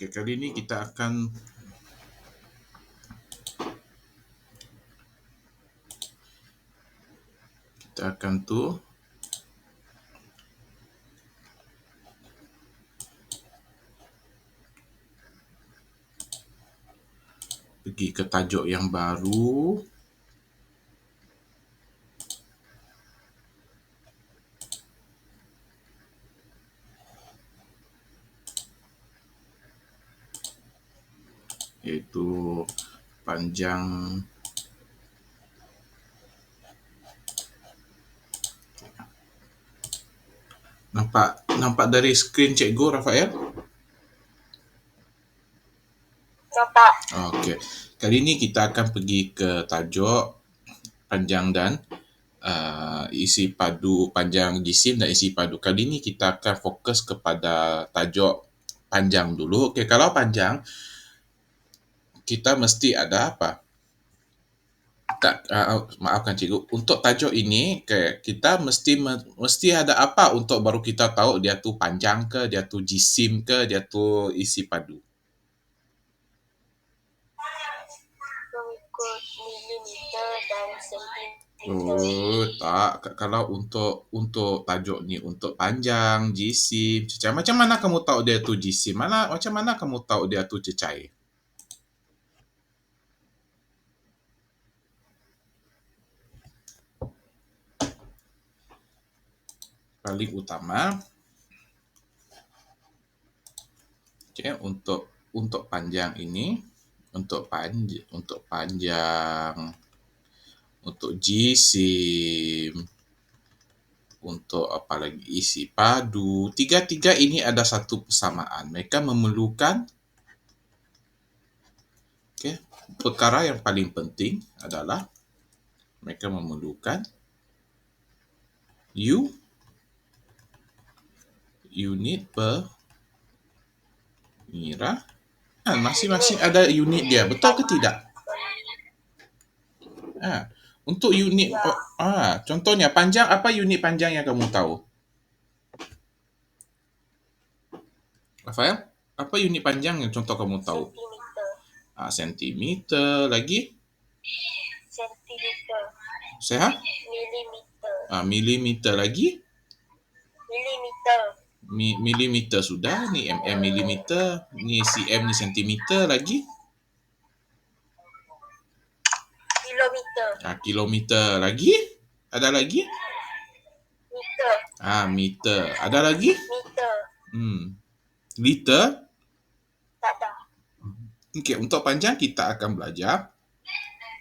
Okey, kali ini kita akan tu pergi ke tajuk yang baru. Iaitu panjang nampak dari skrin cikgu Rafael? Nampak. Okey. Kali ini kita akan pergi ke tajuk panjang dan isi padu, panjang jisim dan isi padu. Kali ini kita akan fokus kepada tajuk panjang dulu. Okey, kalau panjang kita mesti ada apa? Maafkan cikgu. Untuk tajuk ini, kita mesti ada apa untuk baru kita tahu dia tu panjang ke, dia tu jisim ke, dia tu isi padu. Mengikut milimeter dan sentimeter. Oh, tak. Kalau untuk tajuk ni, untuk panjang, jisim, cecair. Macam mana kamu tahu dia tu jisim? Macam mana kamu tahu dia tu cecair? Paling utama, okay, untuk panjang ini, untuk panjang, untuk jisim, untuk apa lagi, isi padu. Tiga-tiga ini ada satu persamaan. Mereka memerlukan, okay, perkara yang paling penting adalah mereka memerlukan unit pengiraan. Masing-masing ada unit dia. Betul ke tidak? Untuk unit, contohnya panjang, apa unit panjang yang kamu tahu? Rafael, apa unit panjang yang contoh kamu tahu? Sentimeter. Sentimeter. Lagi? Sentimeter. Sehat? Milimeter. Milimeter lagi? Milimeter. Milimeter sudah. Ni mm milimeter. Ni cm ni sentimeter. Lagi? Kilometer. Kilometer. Lagi? Ada lagi? Meter. Meter. Ada lagi? Meter. Liter? Tak ada. Okey, untuk panjang kita akan belajar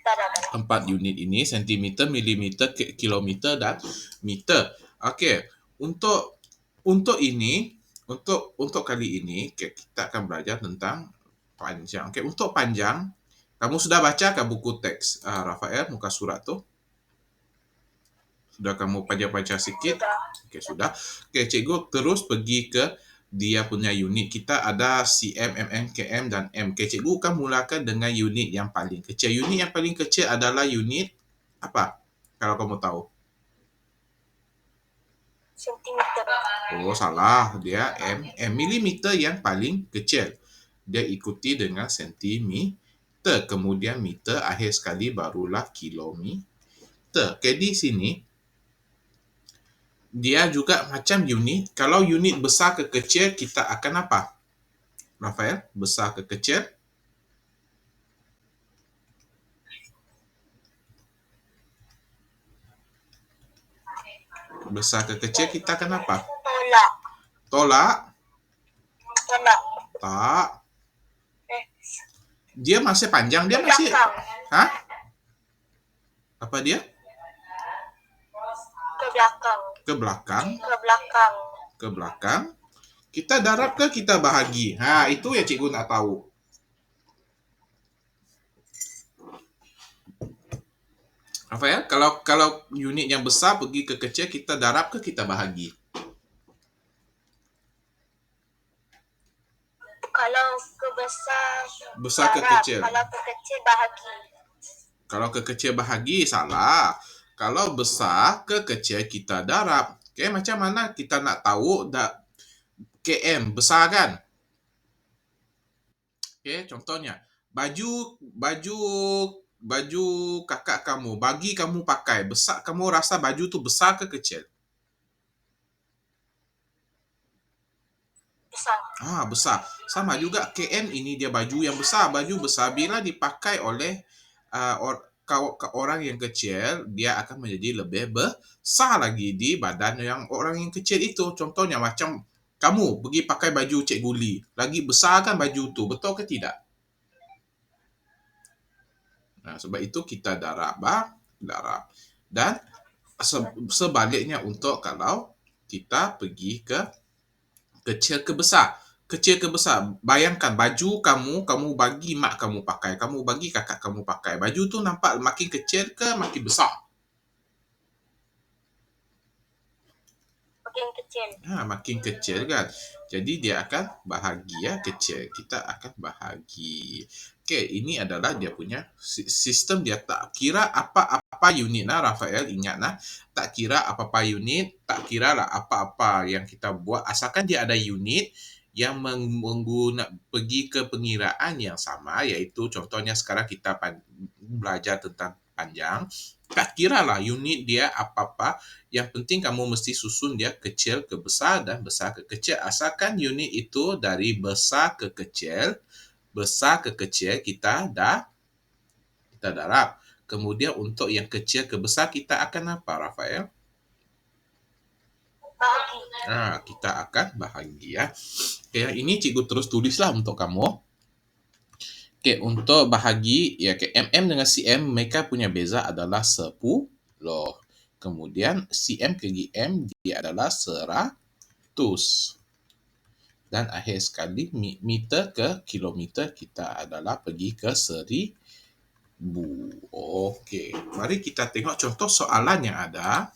Tak ada. 4 unit ini, sentimeter, milimeter, kilometer dan meter. Okey, untuk ini, untuk kali ini kita akan belajar tentang panjang. Okey, untuk panjang, kamu sudah baca ke buku teks Rafael, muka surat tu? Sudah kamu baca sikit? Okey, sudah. Okey, cikgu terus pergi ke dia punya unit. Kita ada cm, mm, km dan m. Okay, cikgu akan mulakan dengan unit yang paling kecil. Unit yang paling kecil adalah unit apa? Kalau kamu tahu. Sentimeter. Oh, salah. Dia mm. Milimeter yang paling kecil. Dia ikuti dengan sentimeter. Kemudian meter, akhir sekali barulah kilometer. Okay, di sini dia juga macam unit. Kalau unit besar ke kecil, kita akan apa? Rafael, besar ke kecil? Besar ke kecil, kita akan apa? Tolak. Tolak? Tolak. Tak. Dia masih panjang, dia Ke masih... belakang. Apa dia? Ke belakang. Ke belakang? Ke belakang. Ke belakang. Kita darab ke kita bahagi? Itu yang cikgu nak tahu. Rafael, kalau unit yang besar pergi ke kecil, kita darab ke kita bahagi? Kalau ke besar ke darab. kecil. Kalau ke kecil bahagi. Kalau ke kecil bahagi, salah. Kalau besar ke kecil, kita darab. Okay, macam mana kita nak tahu km besar kan? Okey, contohnya baju baju baju kakak kamu bagi kamu pakai, besar kamu rasa baju tu besar ke kecil? Besar. Besar. Sama juga KM ini dia baju yang besar. Baju besar bila dipakai oleh orang yang kecil, dia akan menjadi lebih besar lagi di badan yang orang yang kecil itu. Contohnya macam kamu pergi pakai baju Cikgu Lee. Lagi besar kan baju tu, betul ke tidak? Sebab itu kita darab. Dan sebaliknya untuk kalau kita pergi ke kecil ke besar. Kecil ke besar. Bayangkan baju kamu bagi mak kamu pakai, kamu bagi kakak kamu pakai. Baju tu nampak makin kecil ke makin besar? Makin kecil. Makin kecil kan. Jadi dia akan bahagi ya, kecil. Kita akan bahagi. Okey, ini adalah dia punya sistem dia tak kira apa-apa unit lah Rafael, ingat lah. Tak kira apa-apa unit, tak kira lah apa-apa yang kita buat asalkan dia ada unit yang mengguna pergi ke pengiraan yang sama, iaitu contohnya sekarang kita belajar tentang panjang. Tak kira lah unit dia apa-apa, yang penting kamu mesti susun dia kecil ke besar dan besar ke kecil. Asalkan unit itu dari besar ke kecil kita darab. Kemudian untuk yang kecil ke besar kita akan apa, Rafael? Bahagi. Kita akan bahagi ya. Okay, ini cikgu terus tulislah untuk kamu. Okay, untuk bahagi ya, okay, mm dengan cm mereka punya beza adalah 10. Kemudian cm ke gm dia adalah 100. Dan akhir sekali meter ke kilometer kita adalah pergi ke 1000. Okey, mari kita tengok contoh soalan yang ada.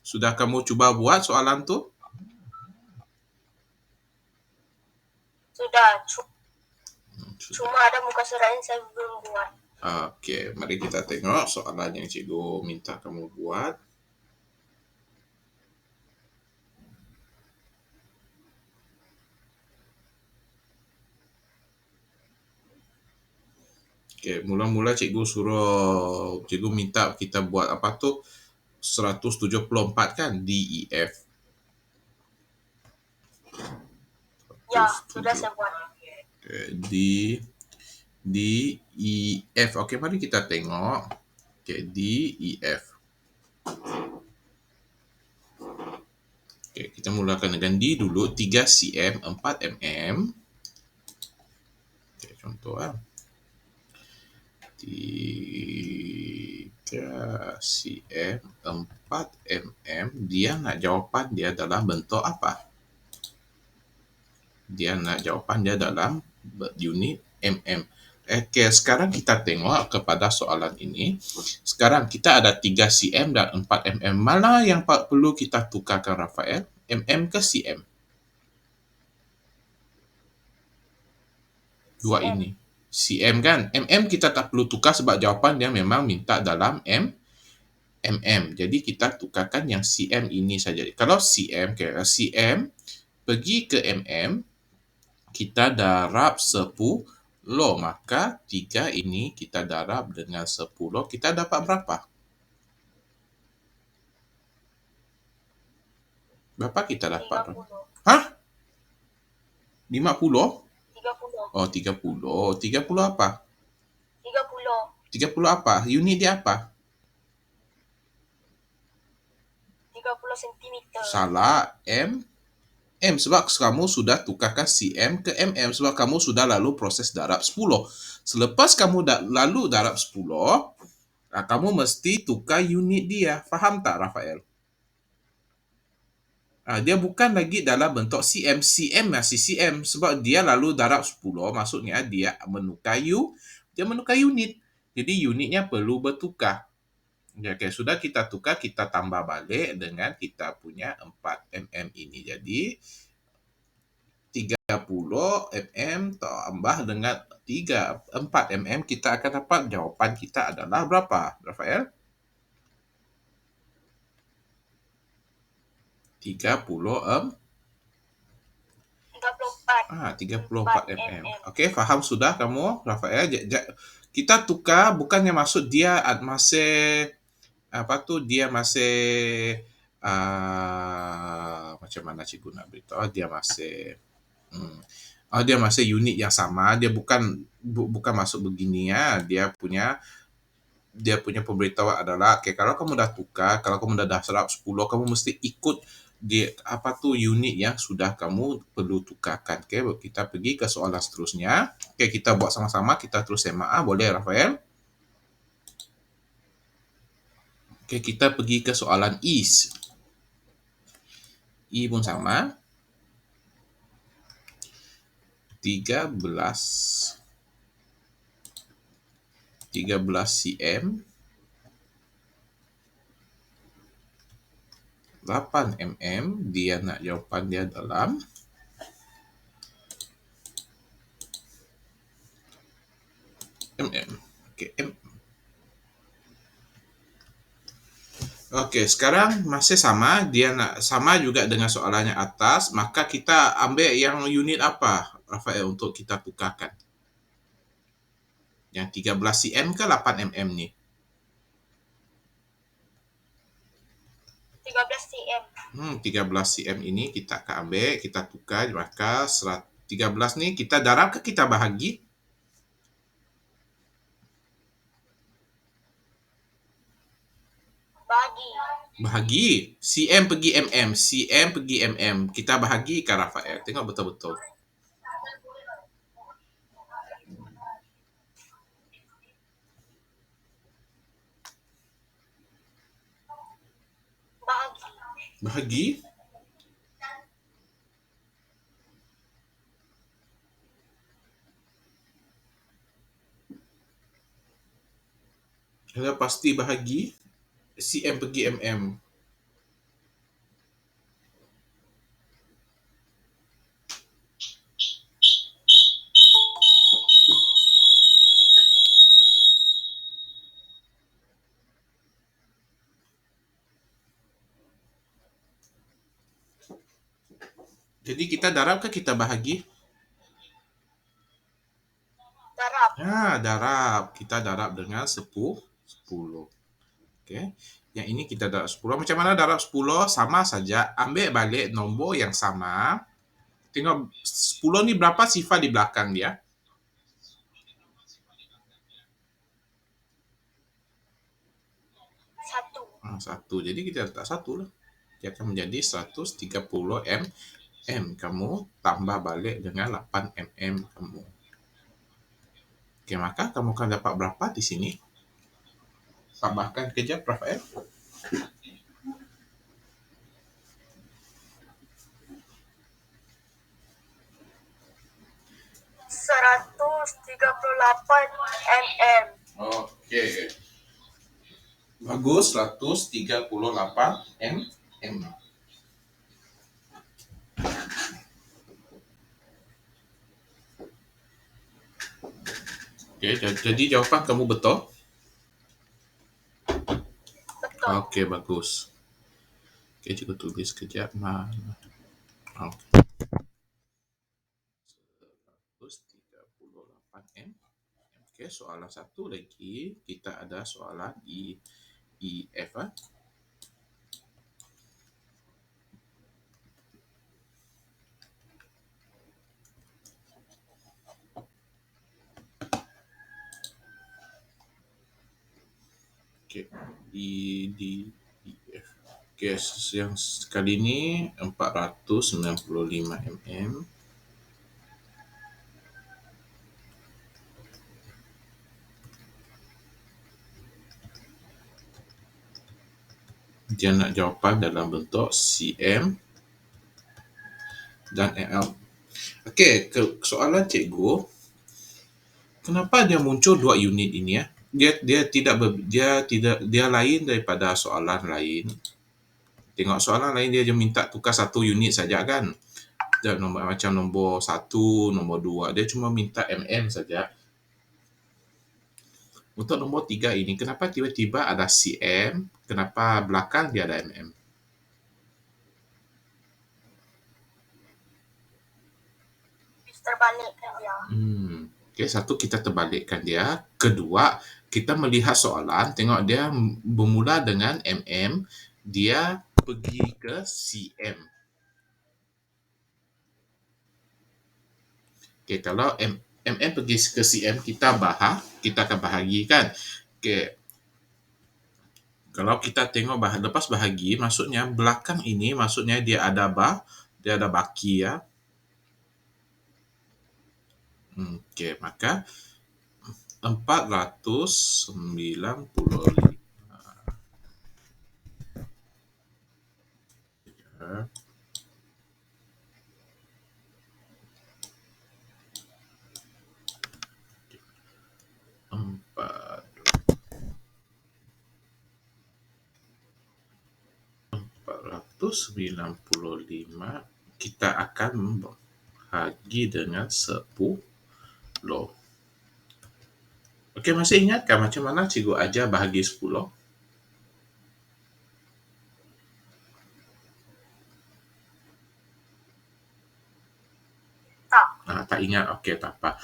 Sudah kamu cuba buat soalan tu? Sudah. Cuma ada muka surat yang saya belum buat. Okey, mari kita tengok soalan yang cikgu minta kamu buat. Okey, mula-mula cikgu minta kita buat apa tu? 174 kan DEF. Ya, sudah saya buat. Okay, DEF. Okey, mari kita tengok. Okey, DEF. Okey, kita mulakan dengan D dulu. 3 cm, 4 mm. Okey, contoh lah. 3 cm, 4 mm. Dia nak jawapan dia dalam bentuk apa? Dia nak jawapan dia dalam unit mm. Okey, sekarang kita tengok kepada soalan ini. Sekarang kita ada 3 cm dan 4 mm. Mana yang perlu kita tukarkan, Rafael? Mm ke cm? Dua cm. ini. cm kan? Mm kita tak perlu tukar sebab jawapan dia memang minta dalam mm. Jadi kita tukarkan yang cm ini saja. Kalau cm pergi ke mm, kita darab 10, maka 3 ini kita darab dengan 10, kita dapat berapa? Berapa kita dapat? 30. 50? 30. 30. 30 apa? 30. 30 apa? Unit dia apa? 30 cm. Salah. M sebab kamu sudah tukarkan cm ke mm sebab kamu sudah lalu proses darab 10. Selepas kamu lalu darab 10, kamu mesti tukar unit dia. Faham tak, Rafael? Dia bukan lagi dalam bentuk cm. Cm masih cm sebab dia lalu darab 10, maksudnya dia menukar unit. Jadi unitnya perlu bertukar. Okay, sudah kita tukar, kita tambah balik dengan kita punya 4 mm ini. Jadi 30 mm tambah dengan 4 mm, kita akan dapat jawapan kita adalah berapa, Rafael? 34. 34 mm. Okey, faham sudah kamu, Rafael? Kita tukar bukannya maksud dia masih dia masih macam mana cikgu nak beritahu, dia masih unit yang sama, dia bukan masuk begini ya. Dia punya pemberitahuan adalah, okay, kalau kamu dah tukar, kalau kamu dah serap 10, kamu mesti ikut unit yang sudah kamu perlu tukarkan. Okay, kita pergi ke soalan seterusnya. Okay, kita buat sama-sama, kita terus semak. Boleh, Rafael? Okay, kita pergi ke soalan is. I pun sama. 13 cm, 8 mm, dia nak jawapan dia dalam mm. Okey, Okey, sekarang masih sama, dia nak sama juga dengan soalannya atas, maka kita ambil yang unit apa, Rafael, untuk kita tukarkan? Yang 13 cm ke 8 mm ni? 13 cm. 13 cm ini kita akan ambil, kita tukar, maka 13 ni kita darab ke kita bahagi? Bahagi. cm pergi mm, cm pergi mm. Kita bahagikan, Rafael. Tengok betul-betul. Bahagi. Kalau pasti bahagi, cm pergi mm. Jadi kita darab ke kita bahagi? Darab. Darab. Kita darab dengan 10. Okey. Yang ini kita darab 10. Macam mana darab 10? Sama saja. Ambil balik nombor yang sama. Tengok 10 ni berapa sifar di belakang dia? 1. Jadi kita letak 1 lah. Dia akan menjadi 130 mm. Kamu tambah balik dengan 8 mm kamu. Okey, maka kamu akan dapat berapa di sini? Tambahkan kejap, Rafael. mm. Okey. Bagus, 138 mm. Okey, jadi jawapan kamu betul? Betul. Okey, bagus. Okey, cikgu tulis kejap. Okey. 138 mm. Okey, soalan satu lagi. Kita ada soalan EF. Okey, EDEF. Okey, yang sekali ni 495 mm. Dia nak jawapan dalam bentuk cm dan mm. Okey, soalan cikgu, kenapa dia muncul dua unit ini ya? Dia lain daripada soalan lain. Tengok soalan lain dia minta tukar satu unit saja kan? Macam nombor 1, nombor 2, dia cuma minta mm saja. Untuk nombor 3 ini, kenapa tiba-tiba ada cm? Kenapa belakang dia ada mm? Terbalikkan dia. Okey, satu kita terbalikkan dia. Kedua, kita melihat soalan, tengok dia bermula dengan mm, dia pergi ke cm. Okey, kalau mm pergi ke cm, kita akan bahagikan. Okey, kalau kita tengok lepas bahagi, maksudnya belakang ini maksudnya dia ada baki ya. Okey, maka 495 4 495 kita akan membahagi dengan 10. Okey, masih ingatkah macam mana cikgu ajar bahagi 10? Tak. Tak ingat. Okey, tak apa.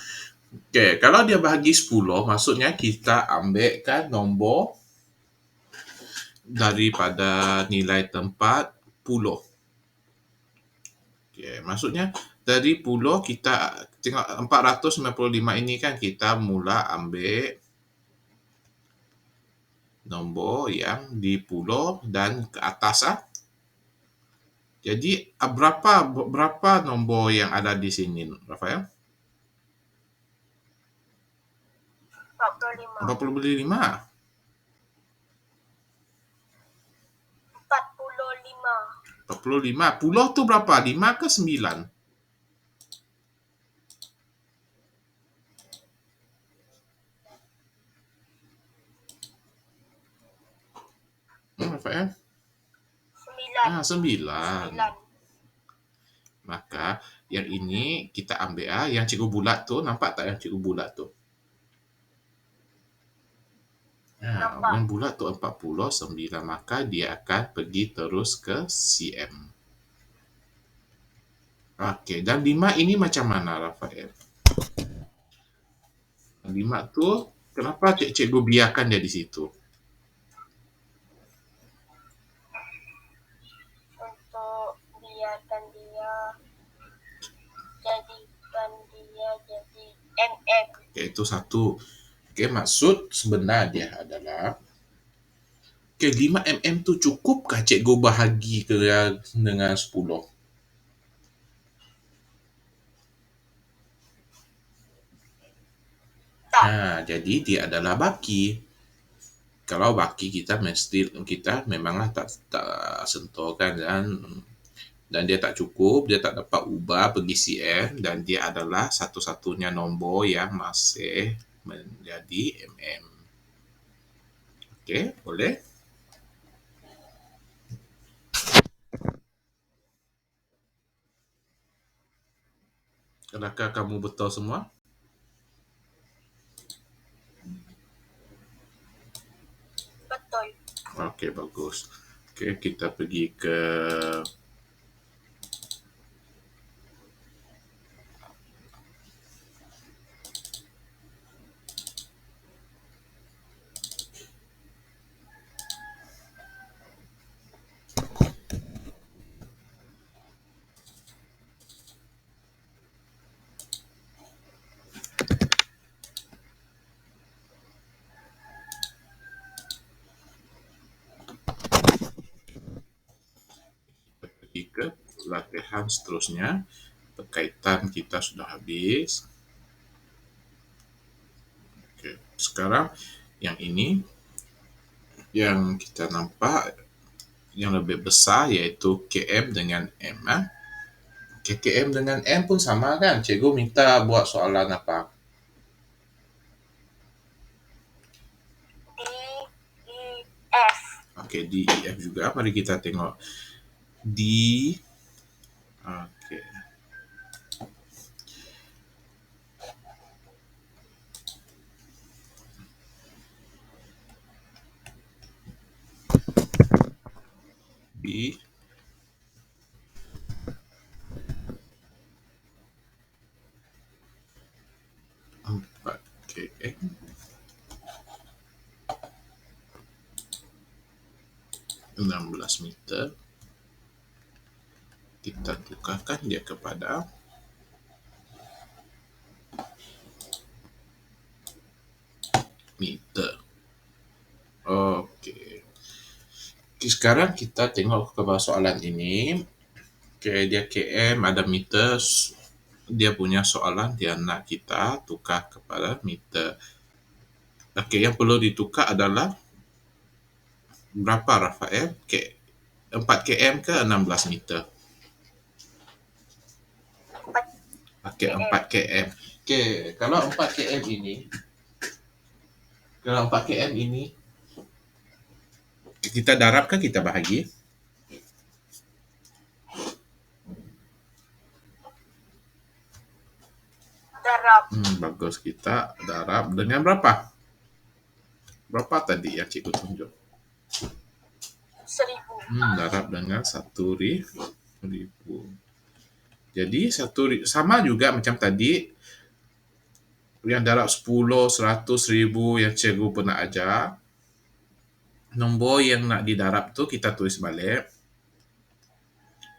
Okey, kalau dia bahagi 10, maksudnya kita ambilkan nombor daripada nilai tempat puluh. Okey, maksudnya dari puluh kita tengok 495 ini kan kita mula ambil nombor yang di puluh dan ke atas ah. Jadi berapa nombor yang ada di sini, Rafael? 45. 45. 45. Puluh tu berapa? 5 ke 9? Rafael? 9. 9. Maka yang ini kita ambil yang cikgu bulat tu, nampak tak yang cikgu bulat tu? Nampak. Yang bulat tu 49, maka dia akan pergi terus ke cm. Okey, dan 5 ini macam mana, Rafael? 5 tu kenapa cikgu biarkan dia di situ? Untuk biarkan dia jadikan dia jadi mm. Okey, itu satu. Okey, maksud sebenar dia adalah okey, 5 mm tu cukupkah cikgu bahagi ke dengan 10? Jadi dia adalah baki. Kalau baki kita memanglah tak sentuhkan dan dia tak cukup, dia tak dapat ubah pergi cm dan dia adalah satu-satunya nombor yang masih menjadi mm. Okey, boleh? Adakah kamu betul semua? Betul. Okey, bagus. Okey, kita pergi ke latihan seterusnya. Berkaitan kita sudah habis. Okey, sekarang yang ini yang kita nampak yang lebih besar iaitu km dengan m. km dengan m pun sama kan? Cikgu minta buat soalan apa? DEF. Okey, DEF juga. Mari kita tengok D. Okey. B. km 16 meter. Kita tukarkan dia kepada meter. Okey. Sekarang kita tengok ke soalan ini. Dia km ada meter. Dia punya soalan dia nak kita tukar kepada meter. Yang perlu ditukar adalah berapa, Rafael? 4 km ke 16 meter? 4 km. Kalau 4 km ini kita darab ke kita bahagi? Darab. Bagus, kita darab dengan berapa? Berapa tadi yang cikgu tunjuk? 1000. Darab dengan 1000. Jadi sama juga macam tadi. Yang darab 10, 100, 1000 yang cikgu pernah ajar. Nombor yang nak didarab tu kita tulis balik.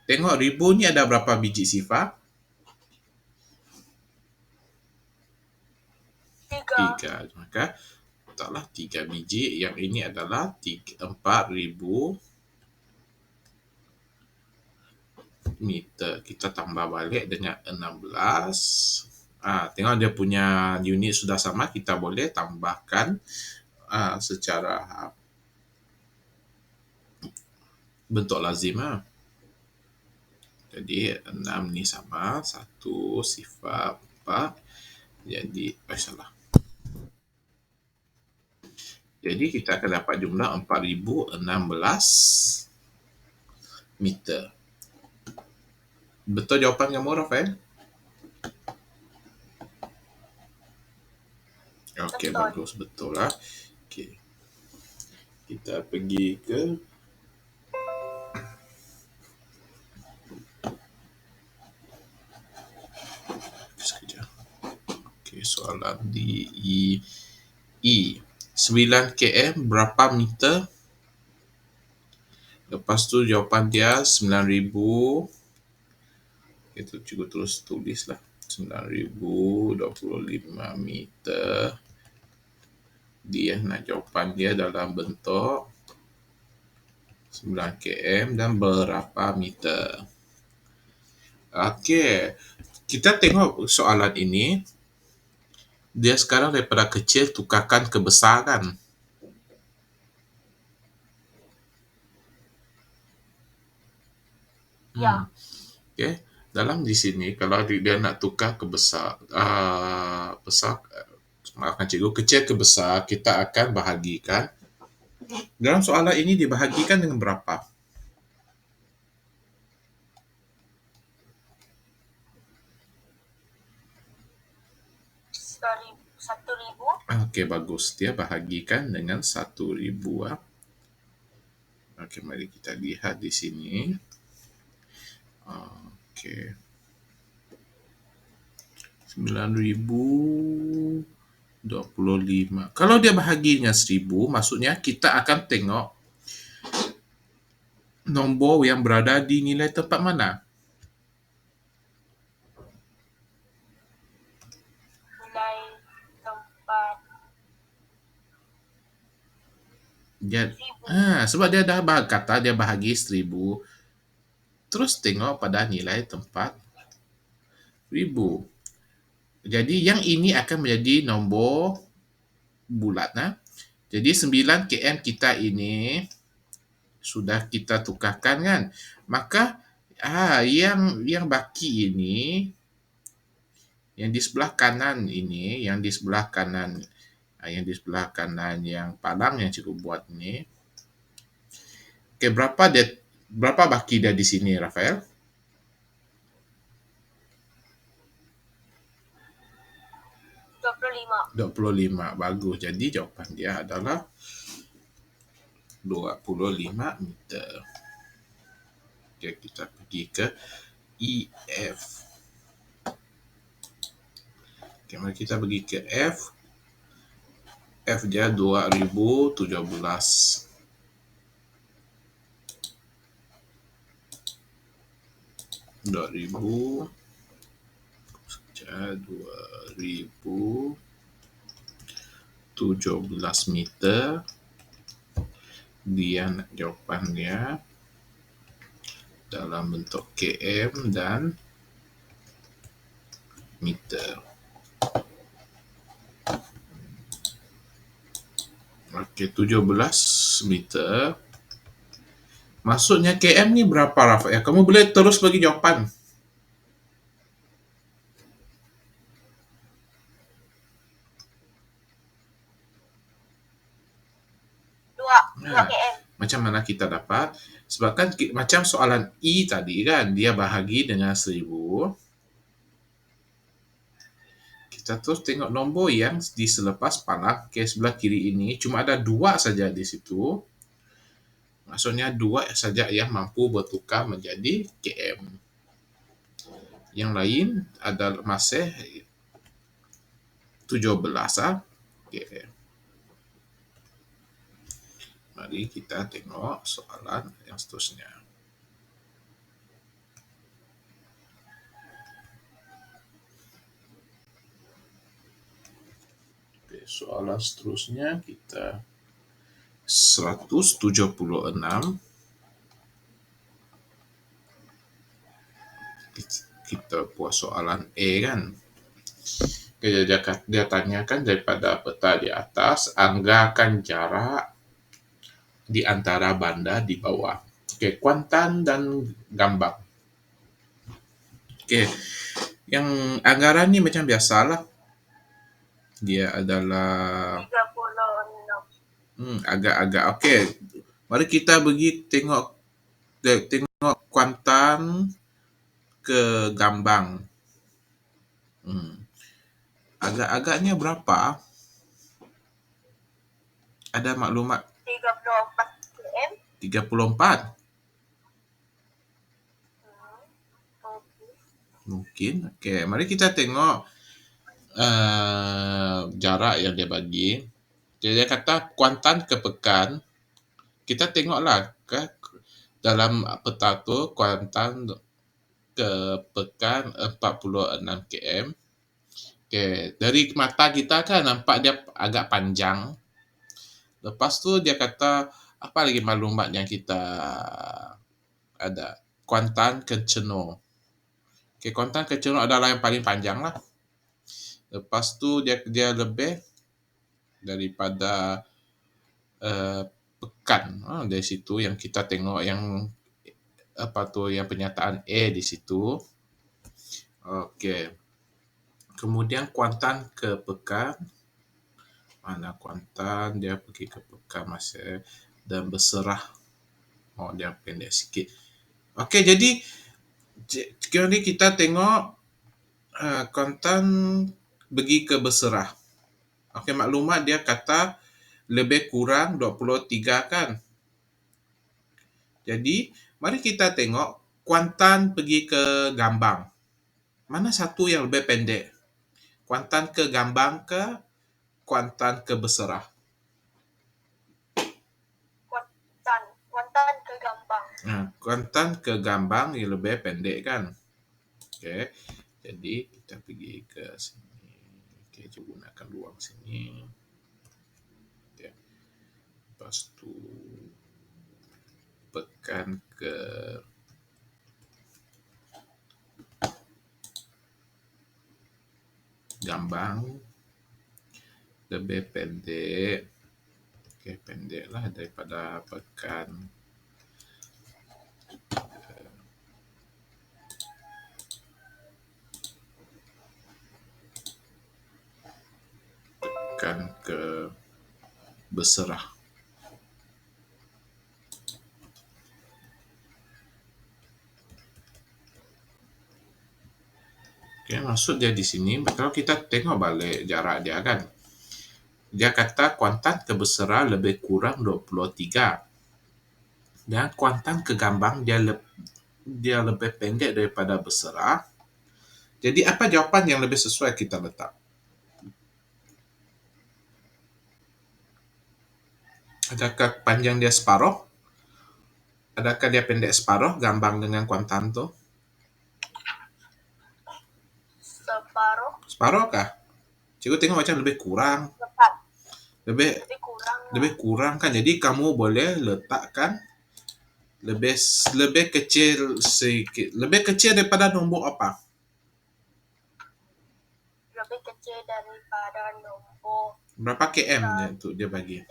Tengok 1000 ni ada berapa biji sifar? 3. Maka letaklah 3 biji. Yang ini adalah 4000 meter. Kita tambah balik dengan 16. Tengok dia punya unit sudah sama. Kita boleh tambahkan secara bentuk lazim. Jadi 6 ni sama 1 sifar 4. Jadi salah. Jadi kita akan dapat jumlah 4016 meter. Betul jawapan kamu, Rafael? Okey, bagus, betul lah. Okey. Kita pergi ke sekejap. Okey, soalan di E. 9 km berapa meter? Lepas tu jawapan dia 9000. Itu cikgu terus tulislah. 9025 meter. Dia nak jawapan dia dalam bentuk 9 km dan berapa meter. Okey. Kita tengok soalan ini. Dia sekarang daripada kecil tukarkan ke besar kan? Ya. Okey. Dalam di sini kalau dia nak tukar ke besar, maafkan cikgu, kecil ke besar, kita akan bahagikan. Dalam soalan ini dibahagikan dengan berapa? Okey, bagus. Dia bahagikan dengan 1000. Okey, mari kita lihat di sini. Okey. 9025. Kalau dia bahagi dengan 1000, maksudnya kita akan tengok nombor yang berada di nilai tempat mana? Sebab dia dah kata dia bahagi 1000. Terus tengok pada nilai tempat 1000. Jadi yang ini akan menjadi nombor bulat. Jadi 9 km kita ini sudah kita tukarkan kan. Maka yang baki ini, yang di sebelah kanan ini, yang di sebelah kanan yang palang yang cikgu buat ni. Okey, berapa baki dia di sini, Rafael? 25. Bagus. Jadi jawapan dia adalah 25 meter. Okey, kita pergi ke EF. Okey, mari kita pergi ke F. F dia 2017. Dua ribu 17 meter. Dia nak jawapannya dalam bentuk km dan meter. Okey, 17 meter. Maksudnya km ni berapa, Rafael? Kamu boleh terus bagi jawapan. Dua km. Macam mana kita dapat? Sebab kan macam soalan I tadi kan, dia bahagi dengan 1000. Kita terus tengok nombor yang di selepas palang, sebelah kiri ini cuma ada 2 saja di situ. Maksudnya 2 saja yang mampu bertukar menjadi km. Yang lain adalah masih 17 km. Mari kita tengok soalan yang seterusnya. Okay, soalan seterusnya kita 176. Kita buat soalan A kan. Dia tanyakan daripada peta di atas, anggakan jarak di antara banda di bawah. Okey, Kuantan dan Gambang. Okey, yang anggaran ni macam biasalah. Dia adalah 36. Agak-agak okey. Mari kita pergi tengok Kuantan ke Gambang. Agak-agaknya berapa? Ada maklumat 34 km. 34. Mungkin. Okey, mari kita tengok jarak yang dia bagi. Dia kata Kuantan ke Pekan. Kita tengoklah dalam peta tu Kuantan ke Pekan 46 km. Okey, dari mata kita kan nampak dia agak panjang. Lepas tu dia kata apa lagi maklumat yang kita ada? Kuantan ke Chenor. Okey, Kuantan ke Chenor adalah yang paling panjang lah. Lepas tu dia lebih daripada Pekan. Dari situ yang kita tengok yang yang pernyataan A di situ. Okey. Kemudian Kuantan ke Pekan. Mana Kuantan, dia pergi ke Pekan masih, dan Berserah. Dia pendek sikit. Okey, jadi sekarang ni kita tengok Kuantan pergi ke Berserah. Okey, maklumat dia kata lebih kurang 23 kan. Jadi, mari kita tengok Kuantan pergi ke Gambang. Mana satu yang lebih pendek? Kuantan ke Gambang ke Kuantan ke Berserah? Kuantan ke Gambang. Kuantan ke Gambang yang lebih pendek kan? Okey. Jadi kita pergi ke sini. Okey, cuba gunakan ruang sini. Okay. Lepas tu Pekan ke Gambang lebih pendek. Okey, pendeklah daripada Pekan. Pekan ke Berserah. Okay, maksud dia di sini, kalau kita tengok balik jarak dia kan, dia kata Kuantan ke Berserah lebih kurang 23. Dan Kuantan ke Gambang dia lebih pendek daripada Berserah. Jadi apa jawapan yang lebih sesuai kita letak? Adakah panjang dia separuh? Adakah dia pendek separuh gambang dengan kuantan tu? Separuh. Separuh kah? Cikgu tengok macam lebih kurang. Tepat. Lebih Lebih kurang. lebih kurang kan. Jadi kamu boleh letakkan lebih lebih kecil sedikit. Lebih kecil daripada nombor apa? Lebih kecil daripada nombor. Berapa km dia untuk dia bagi?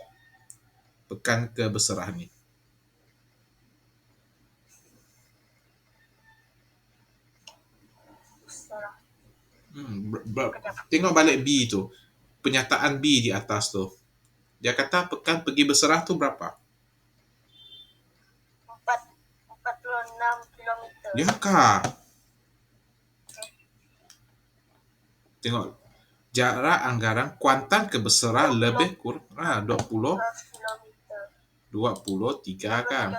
Pekan kebesaran ni. Serah. Tengok balik B tu. Penyataan B di atas tu. Dia kata pekan pergi berserah tu berapa? 46 kilometer. Ya kah? Tengok. Jarak anggaran kuantan ke berserah lebih kurang kilometer. 23 kan.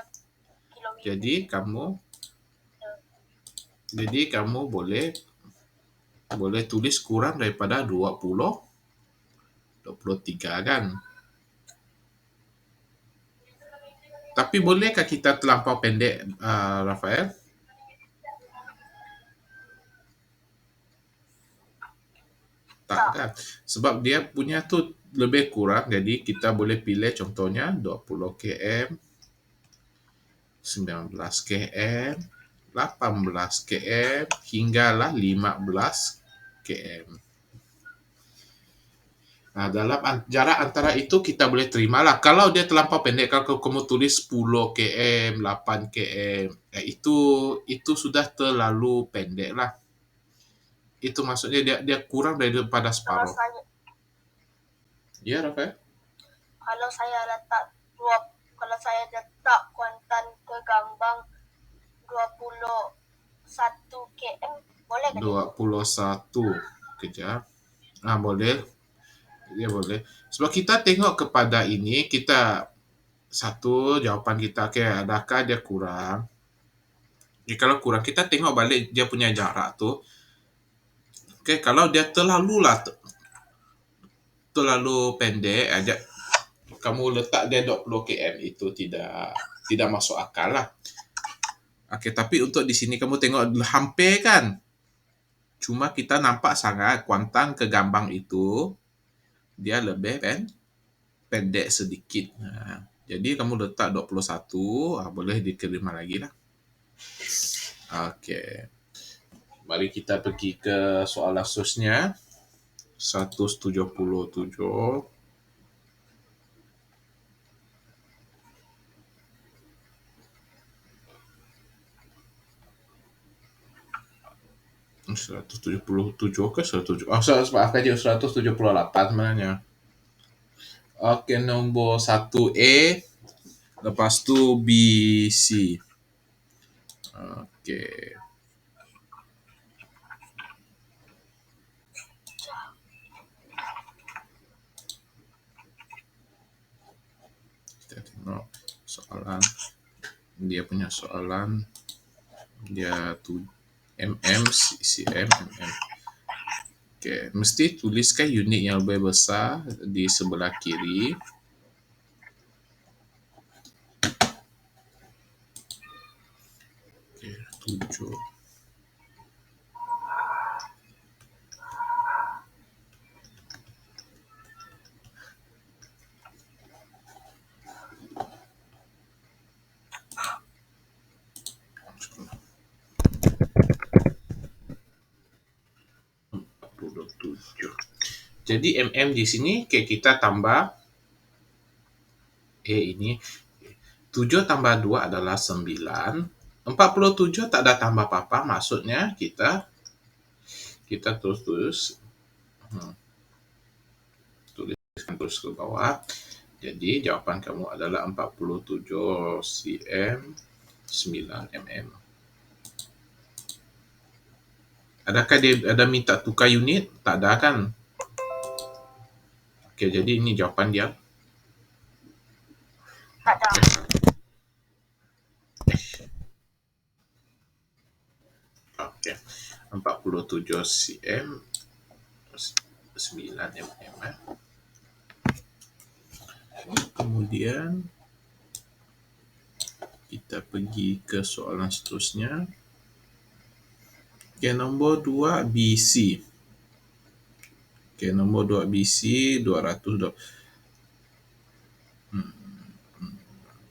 Kilometer. Jadi kamu boleh tulis kurang daripada 23 kan. Tapi bolehkah kita terlampau pendek, Rafael? Tak kan. Sebab dia punya tu lebih kurang. Jadi kita boleh pilih contohnya 20 km, 19 km, 18 km hinggalah 15 km. Nah, dalam jarak antara itu kita boleh terimalah. Kalau dia terlampau pendek, kalau kamu tulis 10 km, 8 km, itu sudah terlalu pendek lah. Itu maksudnya dia kurang daripada separuh. Ya, Rafael? Kalau saya letak kuantan ke Gambang 21 km, boleh kan? 21 kejap. Boleh. Ya boleh. Sebab kita tengok kepada ini, kita satu jawapan kita, okay, adakah dia kurang? Kalau kurang, kita tengok balik dia punya jarak tu. Okay, kalau dia terlalu pendek, kamu letak dia 20 km, itu tidak masuk akal lah. Okay, tapi untuk di sini kamu tengok hampir kan? Cuma kita nampak sangat kuantan ke Gambang itu dia lebih pendek sedikit. Jadi kamu letak 21, boleh diterima lagi lah. Okey. Mari kita pergi ke soalan seterusnya. 177. Oh, 177 ke 170? Maaf aja, 178 sebenarnya. Okey, nombor 1A. Lepas tu B, C. Okey. Kita tengok soalan. Dia punya soalan. Dia tu mm, cm, mm. Okay. Mesti tuliskan unit yang lebih besar di sebelah kiri. Okay, 7. Jadi mm di sini kita tambah ini 7 tambah 2 adalah 9. 47 tak ada tambah apa-apa, maksudnya kita terus tuliskan terus ke bawah. Jadi jawapan kamu adalah 47 cm 9 mm. Adakah dia ada minta tukar unit? Tak ada kan? Okey, jadi ini jawapan dia. Tak ada. Okey. 47 cm 9 mm. Kemudian kita pergi ke soalan seterusnya. Okay, nombor 2 BC. Okay, nombor 2 BC 200.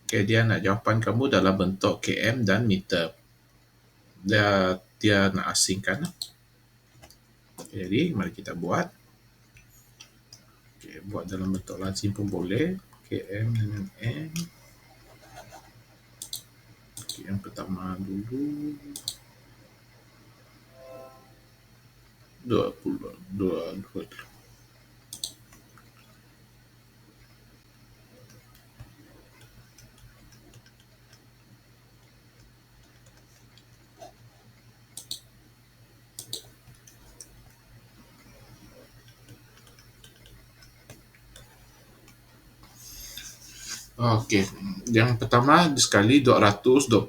Okay, dia nak jawapan kamu dalam bentuk km dan meter. Dia nak asingkan. Okay, jadi mari kita buat. Okay, buat dalam bentuk lazim pun boleh. km dengan m. Okay, yang pertama dulu. 22. Okey, yang pertama sekali 225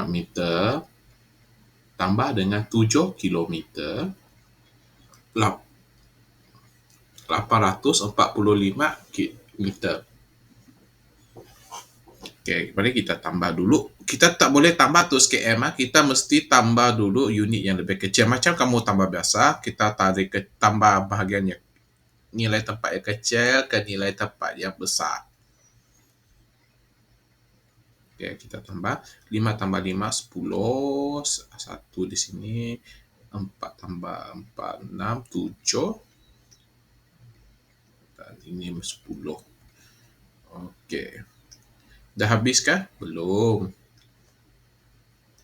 meter tambah dengan 7 kilometer 845 meter. Okey, mari kita tambah dulu. Kita tak boleh tambah terus km, kita mesti tambah dulu unit yang lebih kecil. Macam kamu tambah biasa, kita tarik tambah bahagiannya nilai tempat yang kecil ke nilai tempat yang besar. Okay, kita tambah 5 tambah 5, 10. 1 di sini. 4 tambah 4, 6, 7. Dan ini 10. Okey. Dah habis kah? Belum.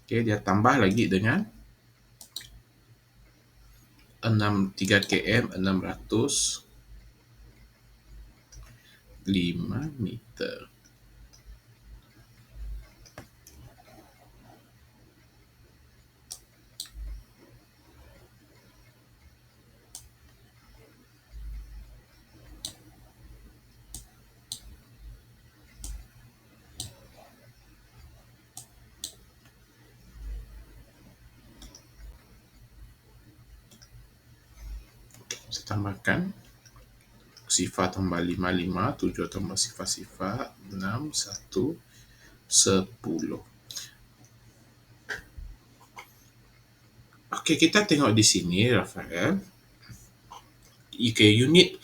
Okey, dia tambah lagi dengan 3 km 605 meter. Saya tambahkan sifar tambah 55, 7 tambah sifar-sifar 6, 1, 10. Okey, kita tengok di sini Rafael. Okay, unit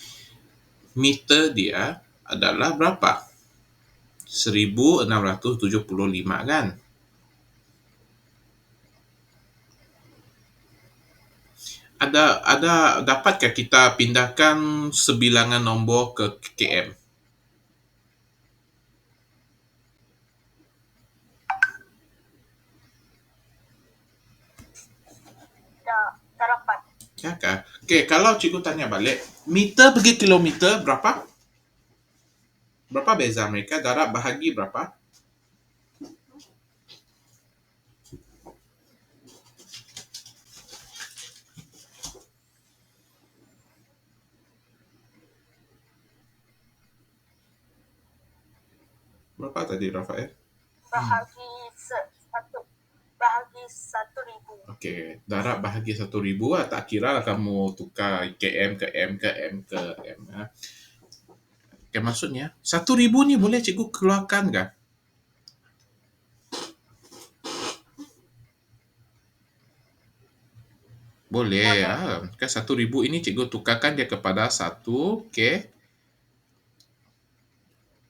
meter dia adalah berapa? 1675 kan? Dapatkah kita pindahkan sebilangan nombor ke km? Tak dapat. Ya kah? Okey, kalau cikgu tanya balik, meter pergi kilometer berapa? Berapa beza mereka? Darab bahagi berapa? Berapa tadi Rafael? Bahagi 1,000. Okey, darab bahagi 1,000 lah. Tak kira lah kamu tukar km ke m ke m ke m. Okey, maksudnya 1,000 ni boleh cikgu keluarkan kan? Boleh. Kan 1,000 ini cikgu tukarkan dia kepada 1 k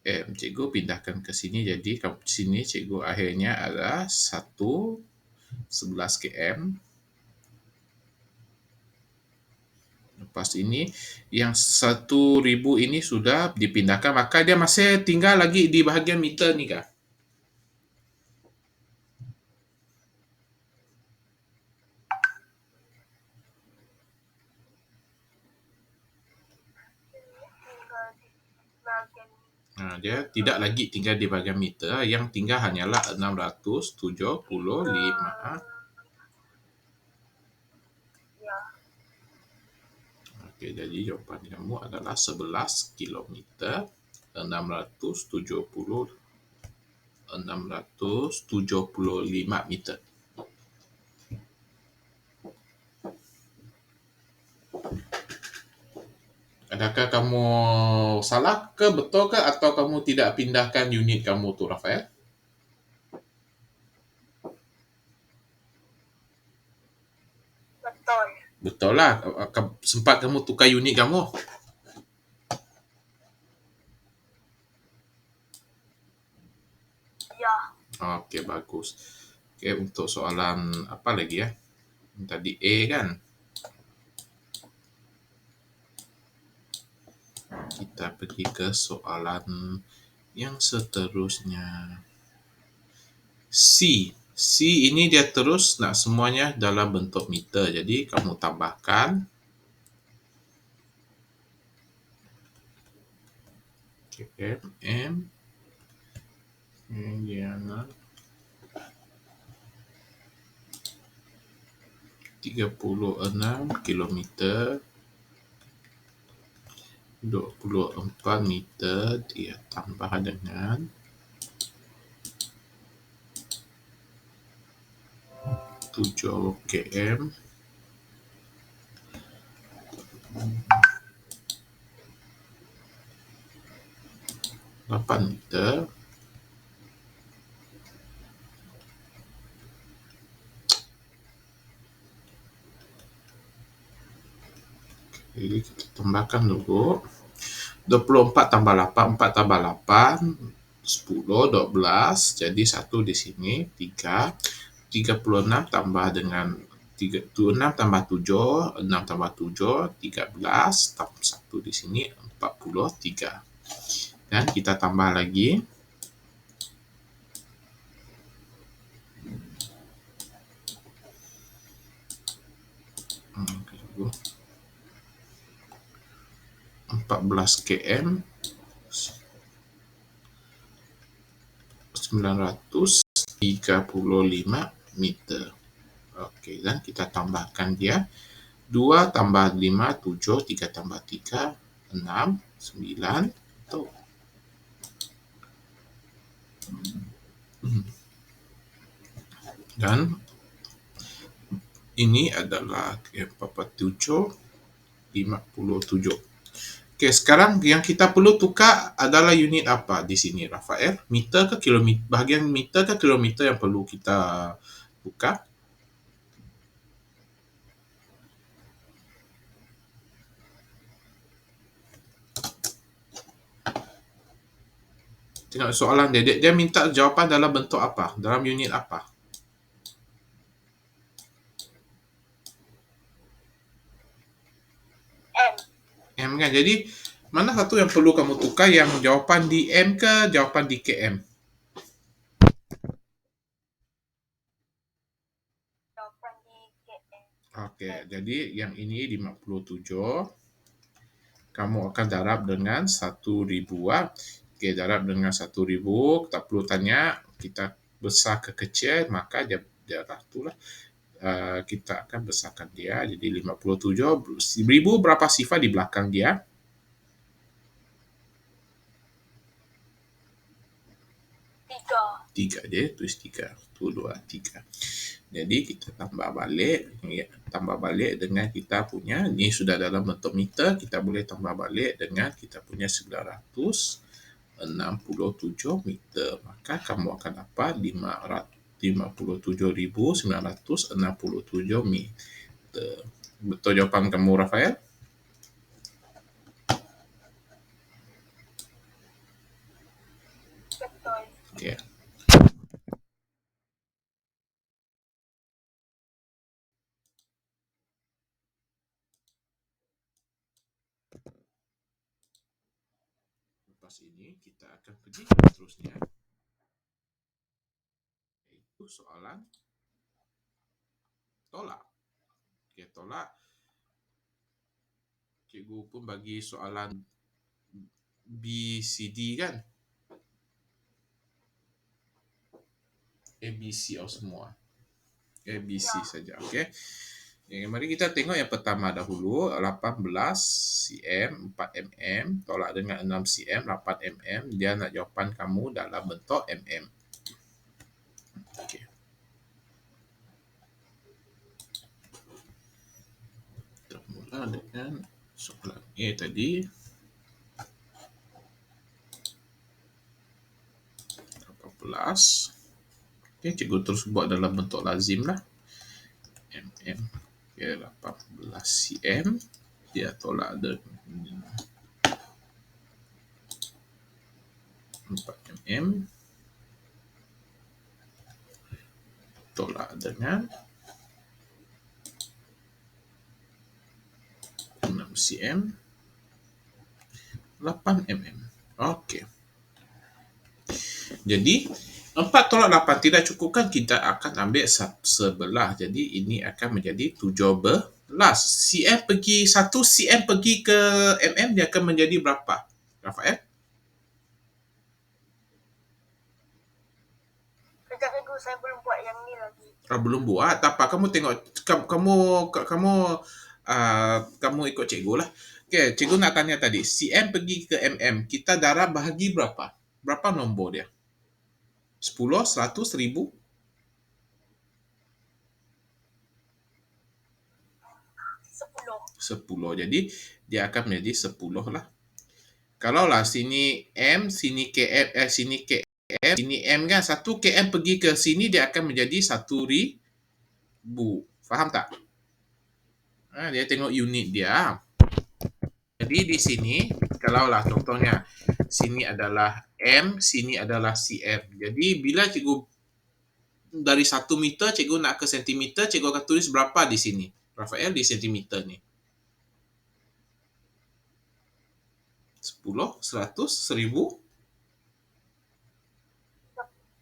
m. Cikgu pindahkan ke sini. Jadi kat sini cikgu akhirnya adalah 11 km. Lepas ini yang 1,000 ini sudah dipindahkan, maka dia masih tinggal lagi di bahagian meter ni kah? Dia tidak lagi tinggal di bahagian meter, yang tinggal hanyalah 675. Okey, jadi jawapan kamu adalah 11 kilometer 675 meter. Adakah kamu salah ke, betul ke, atau kamu tidak pindahkan unit kamu tu, Rafael? Betul. Betul lah. Sempat kamu tukar unit kamu? Ya. Okey, bagus. Okey, untuk soalan apa lagi ya? Tadi A kan? Kita pergi ke soalan yang seterusnya. C. C ini dia terus nak semuanya dalam bentuk meter. Jadi kamu tambahkan km, m, Indiana 36 kilometer, 24 meter, dia tambah dengan 7 km, 8 meter, jadi kita tambahkan dulu 24 tambah 8, 4 tambah 8, 10, 12, jadi 1 di sini, 3, 36 tambah dengan 36 tambah 7, 6 tambah 7, 13, tambah 1 di sini, 43. Dan kita tambah lagi 14 km, 935 meter. Okey, dan kita tambahkan dia 2 tambah 5, 7, 3 tambah 3, 6, 9, tu. Dan ini adalah 47, 57. Okey, sekarang yang kita perlu tukar adalah unit apa di sini, Rafael? Meter ke kilometer? Bahagian meter ke kilometer yang perlu kita tukar? Tengok soalan dia. Dia minta jawapan dalam bentuk apa? Dalam unit apa? M. M kan? Jadi, mana satu yang perlu kamu tukar? Yang jawapan di M ke jawapan di KM? Jawapan di KM. Okey, jadi yang ini 57. Kamu akan darab dengan 1,000 ah. Okey, darab dengan 1,000. Tak perlu tanya, kita besar ke kecil, maka dia dah itulah. Kita akan besarkan dia. Jadi 57. 1,000 berapa sifar di belakang dia? 3. Dia tulis 3. 1, 2, 3. Jadi kita tambah balik. Ya, tambah balik dengan kita punya. Ni sudah dalam bentuk meter. Kita boleh tambah balik dengan kita punya 967 meter. Maka kamu akan dapat 57,967 meter. Betul jawapan kamu, Rafael? Betul. Ya. Lepas ini kita akan pergi ke seterusnya. Iaitu soalan tolak. Okey, tolak. Cikgu pun bagi soalan B, C, D kan? A, B, C semua. A, B, C Ya. saja. Okey. Mari kita tengok yang pertama dahulu. 18 cm, 4 mm. Tolak dengan 6 cm, 8 mm. Dia nak jawapan kamu dalam bentuk mm. Okey. Kita mula dengan Soalan A tadi 18. Okay, cikgu terus buat dalam bentuk lazim lah. mm. Okay, 18 cm. Dia tolak dengan 4 mm. Tolak dengan 6 cm. 8 mm. Okey. Jadi 4 tolak 8 tidak cukup kan, kita akan ambil sebelah. Jadi ini akan menjadi 17 cm pergi 1 cm pergi ke mm, dia akan menjadi berapa, Rafael? Sekejap cikgu, saya belum buat yang ni lagi. Belum buat, tak apa. Kamu tengok, kamu ikut cikgu lah. Okey, cikgu nak tanya tadi, cm pergi ke mm, kita darab bahagi berapa? Berapa nombor dia? 10, 100, 1000? 10. Jadi dia akan menjadi 10 lah. Kalau lah sini M, sini KM, sini KM, sini M kan, 1 KM pergi ke sini dia akan menjadi 1000. Faham tak? Dia tengok unit dia. Jadi di sini, kalau lah contohnya, sini adalah M, sini adalah cm. Jadi bila cikgu dari 1 meter, cikgu nak ke sentimeter, cikgu akan tulis berapa di sini? Rafael, di sentimeter ni. 10, 100, 1000?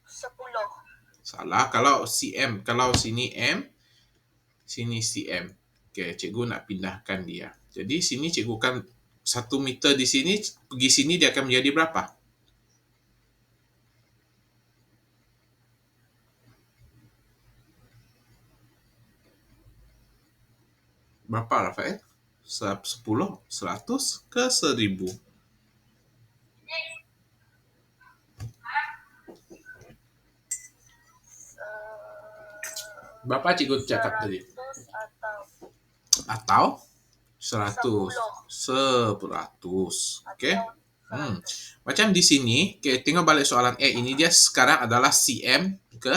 10. Salah. Kalau cm, kalau sini M, sini cm. Okey, cikgu nak pindahkan dia. Jadi sini cikgu kan 1 meter di sini, pergi sini dia akan menjadi berapa? Berapa, Rafael? 10, 100 ke 1000? Berapa cikgu cakap tadi? 100 Atau 100. 100. Okey. Macam di sini, okay, tengok balik soalan A ini, dia sekarang adalah cm ke,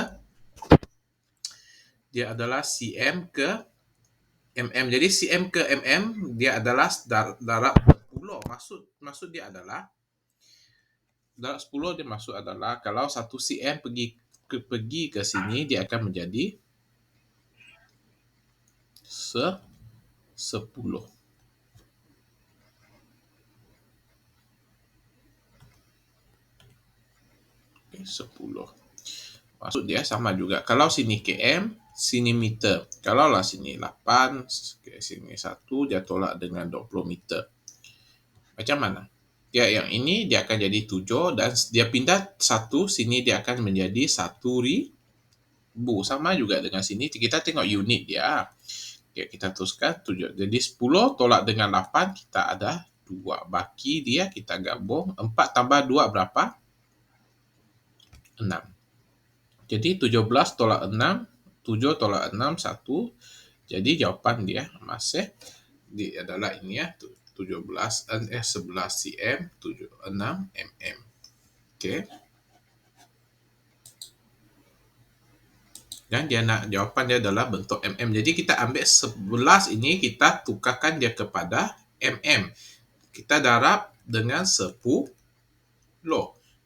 dia adalah cm ke mm. Jadi cm ke mm dia adalah darab 10. Maksud dia adalah darab 10 dia maksud adalah kalau 1 cm pergi ke sini dia akan menjadi 10. Okay, 10. Maksud dia sama juga. Kalau sini km, sini meter. Kalau lah sini 8, sini 1, dia tolak dengan 20 meter. Macam mana? Ya, yang ini dia akan jadi 7 dan dia pindah 1, sini dia akan menjadi 1000. Sama juga dengan sini, kita tengok unit dia. Okay, kita teruskan 7. Jadi 10 tolak dengan 8, kita ada 2. Baki dia, kita gabung. 4 tambah 2 berapa? 6. Jadi 17 tolak 6, 7 tolak 6, 1. Jadi jawapan dia masih adalah ini ya, 11 cm, 76 mm. Okey. Dan dia nak jawapan dia adalah bentuk mm. Jadi kita ambil 11 ini, kita tukarkan dia kepada mm. Kita darab dengan 10.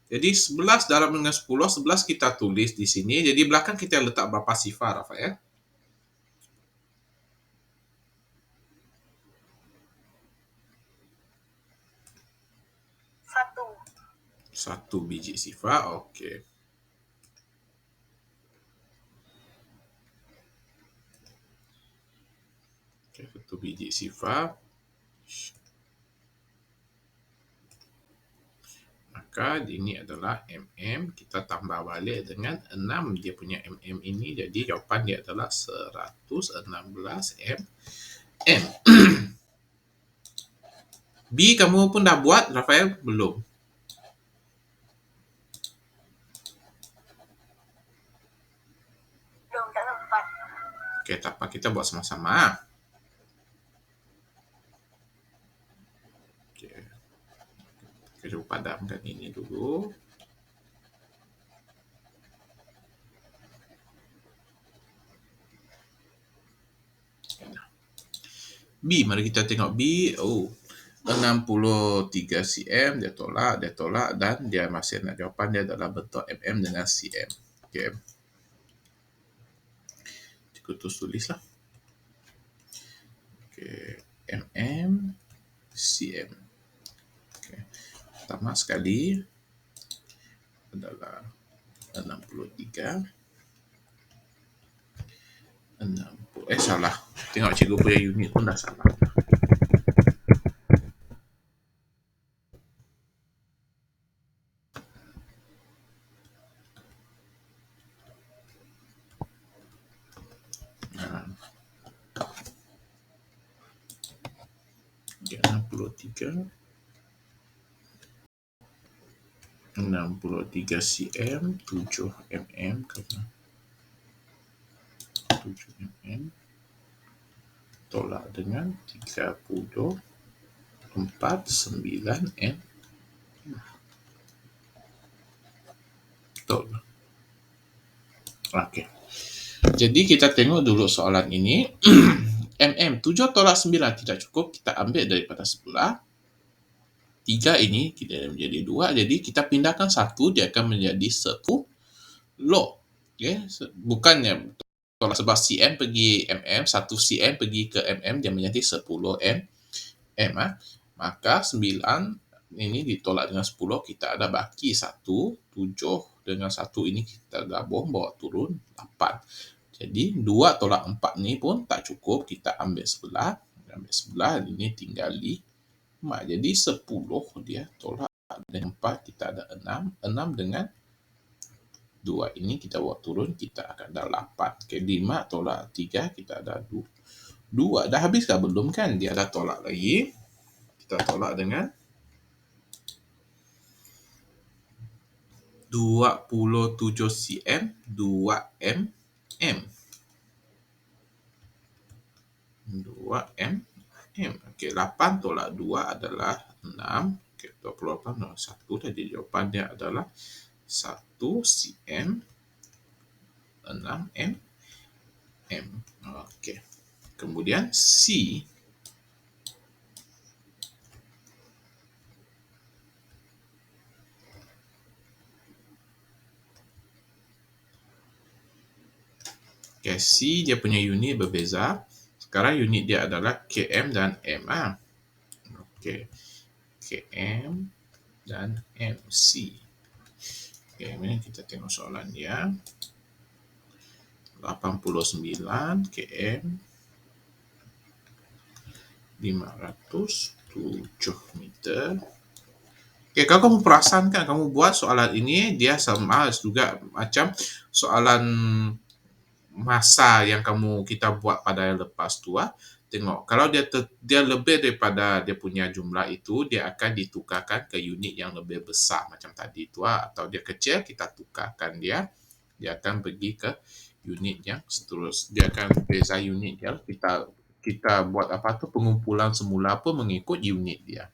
Jadi 11 darab dengan 10, 11 kita tulis di sini. Jadi belakang kita letak berapa sifar, Rafael? 1 biji sifar. Okey. Okay, 1 biji sifar. Maka ini adalah mm. Kita tambah balik dengan 6 dia punya mm ini. Jadi jawapan dia adalah 116 mm. B kamu pun dah buat, Rafael? Belum. Belum, tak sempat. Okey, tak apa. Kita buat sama-sama. Kita padamkan ini dulu. B, mari kita tengok B. 63 cm, dia tolak, dan dia masih nak jawapan dia adalah bentuk mm dengan cm. Okay. Cikgu tulislah. Okay. mm, cm. Okay. Pertama sekali adalah 63. 60. Salah. Tengok cikgu punya unit pun dah salah. Okay, 63 cm, 7 mm kerana 7 mm tolak dengan 34 9 m. Betul. Okey. Jadi kita tengok dulu soalan ini. mm 7 tolak 9 tidak cukup, kita ambil daripada sebelah. 3 ini kita menjadi 2, jadi kita pindahkan 1, dia akan menjadi 10. Okay. Bukannya tolak sebab cm pergi mm, 1 cm pergi ke mm, dia menjadi 10 m. Maka 9 ini ditolak dengan 10, kita ada baki 1, 7 dengan 1 ini kita gabung, bawa turun 8. Jadi 2 tolak 4 ni pun tak cukup, kita ambil sebelah, ini tinggal 5. Jadi 10 dia tolak dengan 4, kita ada 6. 6 dengan 2 ini kita bawa turun, kita akan ada 8. Okay, 5 tolak 3, kita ada 2. Dah habis kah? Belum kan? Dia ada tolak lagi. Kita tolak dengan 27 cm, 2 mm. 2 mm. Okey, 8 tolak 2 adalah 6. Okey, 28 tolak 1. Jadi jawapannya adalah 1 cm, 6 mm. Okey. Kemudian C. Okay, C dia punya unit berbeza. Sekarang unit dia adalah km dan m. Okey. km dan mc. Okey, ini kita tengok soalan dia. 89 km, 507 meter. Okay, kalau kamu perasan kan, kamu buat soalan ini, dia sama juga macam soalan masa yang kita buat pada yang lepas tu. Tengok, kalau dia lebih daripada dia punya jumlah itu, dia akan ditukarkan ke unit yang lebih besar macam tadi tu. Atau dia kecil, kita tukarkan dia akan pergi ke unit yang seterusnya. Dia akan beza unit dia. Kita buat apa tu, pengumpulan semula pun mengikut unit dia.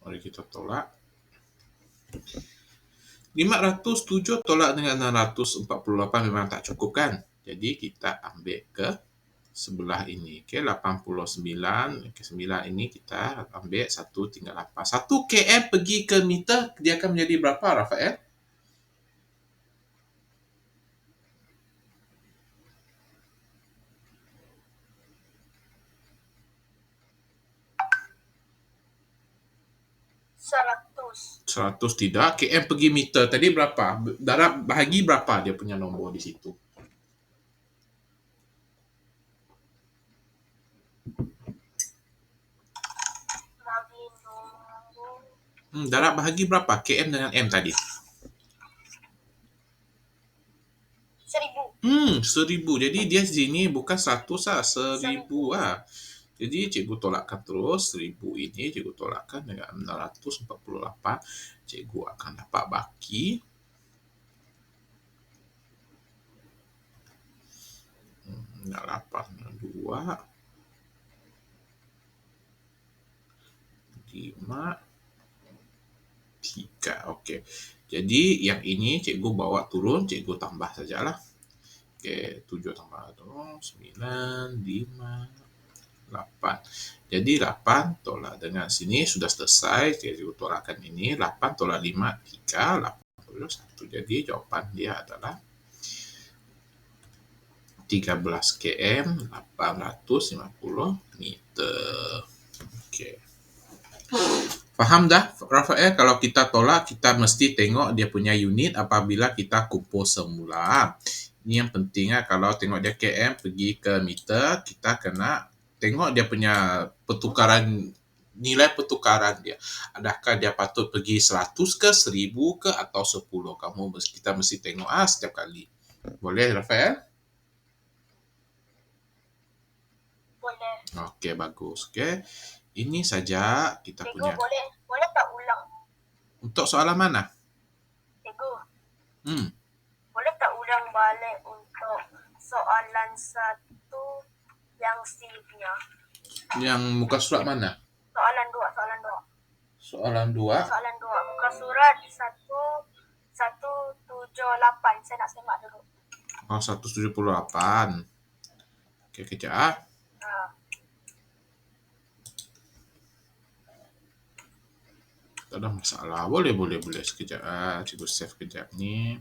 Mari kita tolak. 507 tolak dengan 648 memang tak cukup kan? Jadi kita ambil ke sebelah ini. Okey, 89. Okey, 9 ini kita ambil 1 tinggal 8. 1 km pergi ke meter, dia akan menjadi berapa, Rafael? Seratus tidak. km pergi meter. Tadi berapa? Darab bahagi berapa dia punya nombor di situ? Darab bahagi berapa? km dengan m tadi? 1000. 1000. Jadi dia sini bukan 100 lah, 1000 lah. Jadi cikgu tolakkan terus 1000 ini cikgu tolakkan dengan 648. Cikgu akan dapat baki 82 5 3. Okey. Jadi yang ini cikgu bawa turun, cikgu tambah sajalah. Okey, 7 tambah 9, 5, 8. Jadi 8 tolak dengan sini sudah selesai. Cikgu tolakkan ini. 8 tolak 5, 3, 81. Jadi jawapan dia adalah 13 km 850 meter. Okey. Faham dah, Rafael? Kalau kita tolak, kita mesti tengok dia punya unit apabila kita kumpul semula. Ini yang penting lah, kalau tengok dia km pergi ke meter, kita kena tengok dia punya pertukaran, nilai pertukaran dia. Adakah dia patut pergi 100 ke, 1000 ke, atau 10? Kita mesti tengok setiap kali. Boleh, Rafael? Boleh. Okey, bagus. Okey. Ini saja kita Cikgu, punya. boleh tak ulang? Untuk soalan mana? Cikgu, Hmm. boleh tak ulang balik untuk soalan 1 yang C-nya? Yang muka surat mana? Soalan 2, soalan 2. Soalan 2. Soalan 2, muka surat 178. Saya nak semak dulu. 178. Okey, kejap. Tak ada masalah. Boleh. Sekejap. Cikgu save kejap ni.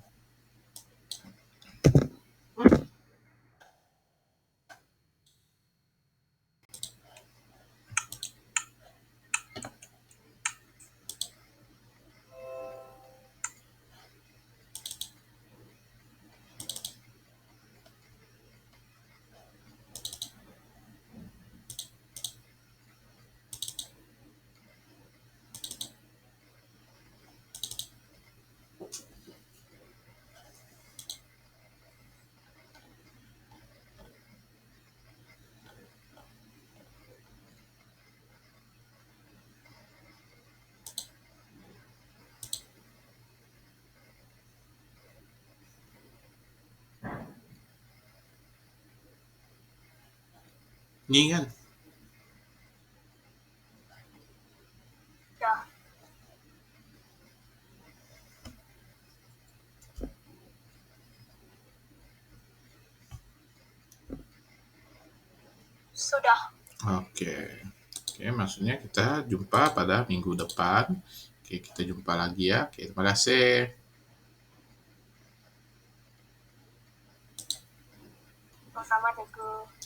Ni kan? Dah. Sudah. Okey. Okey, maksudnya kita jumpa pada minggu depan. Okey, kita jumpa lagi ya. Okey, terima kasih. Bersama cikgu.